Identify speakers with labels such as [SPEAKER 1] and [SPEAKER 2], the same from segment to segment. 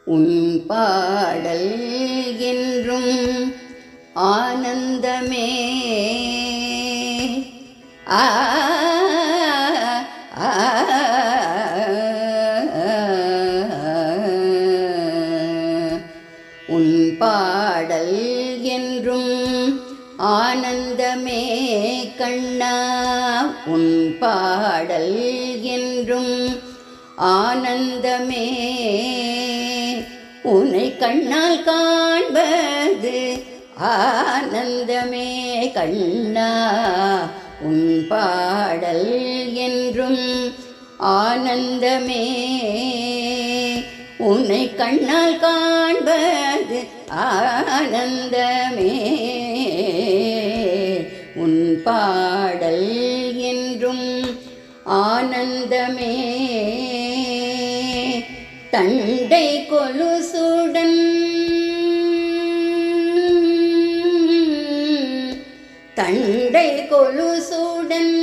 [SPEAKER 1] உன் பாடல் என்றும் ஆனந்தமே. ஆ உன் பாடல் என்றும் ஆனந்தமே கண்ணா. உன் பாடல் என்றும் ஆனந்தமே. உன்னை கண்ணால் காண்பது ஆனந்தமே கண்ணா. உன் பாடல் என்றும் ஆனந்தமே. உன்னை கண்ணால் காண்பது ஆனந்தமே. உன் பாடல் என்றும் ஆனந்தமே. தண்டை கொலுசுடன் தண்டை கொலுசுடன்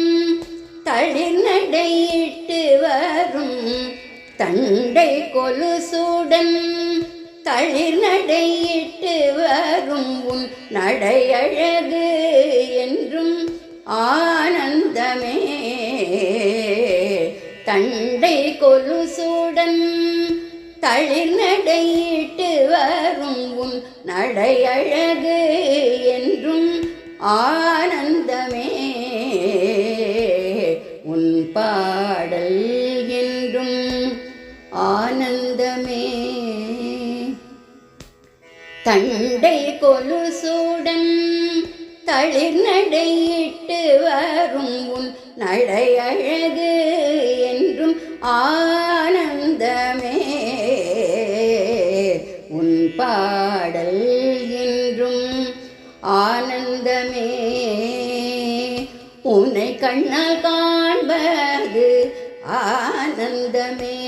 [SPEAKER 1] தளிர் நடையிட்டு வரும். தண்டை கொலுசுடன் தளிர் நடையிட்டு வரும். உன் நடையழகு என்றும் ஆனந்தமே. தண்டை கொலுசுடன் தளிர் நடையிட்டு வரும். உன் நடையழகு என்றும் ஆனந்தமே. உன் பாடல் என்றும் ஆனந்தமே. தண்டை கொலுசுடன் தளிர் நடையிட்டு வரும். உன் நடையழகு என்றும் ஆனந்தமே. உன் பாடல் என்றும் ஆனந்தமே. உன்னை கண்ணால் காண்பது ஆனந்தமே.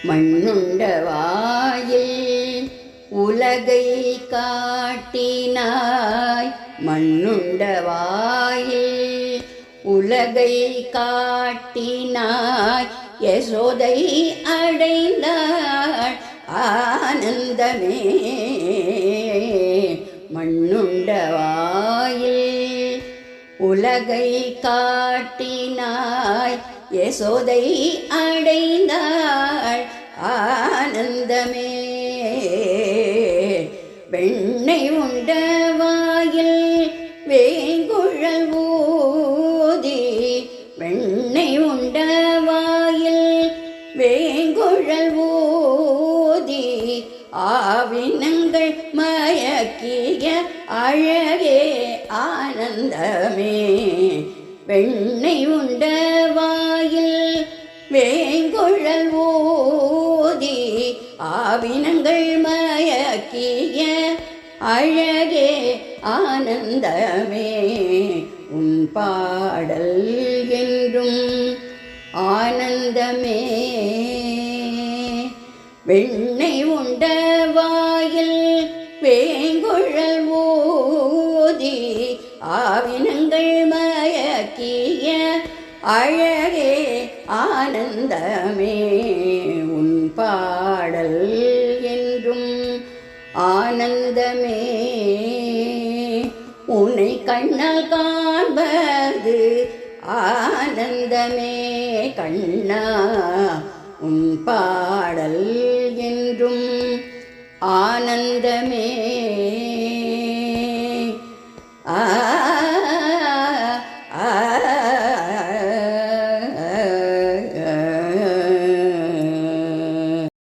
[SPEAKER 1] மண்ணுண்ட வாயில் உலகை காட்டினாய். மண்ணுண்ட வாயில் உலகை காட்டினாய். யசோதை அடைந்தாள் ஆனந்தமே. மண்ணுண்ட வாயில் உலகை காட்டினாய். யசோதை அடைந்தாள் ஆனந்தமே. வெண்ணை உண்ட வாயில் வேங்குழல் ஊதி. வெண்ணை உண்ட வாயில் வேங்குழல் ஊதி. ஆவினங்கள் மயக்கிய அழகே ஆனந்தமே. வெண்ணை உண்ட வாயில் வேங்குழல் ஊதி. ஆவினங்கள் மயக்கிய அழகே ஆனந்தமே. உன் பாடல் என்றும் ஆனந்தமே. வெண்ணை உண்ட வாயில் வேங்குழல் ஊதி. ஆவினங்கள் மயக்கிய அழகே ஆனந்தமே. உன் பாடல் என்றும் ஆனந்தமே. உன்னை கண்ணால் காண்பது ஆனந்தமே கண்ணா. உன் பாடல் என்றும் ஆனந்தமே.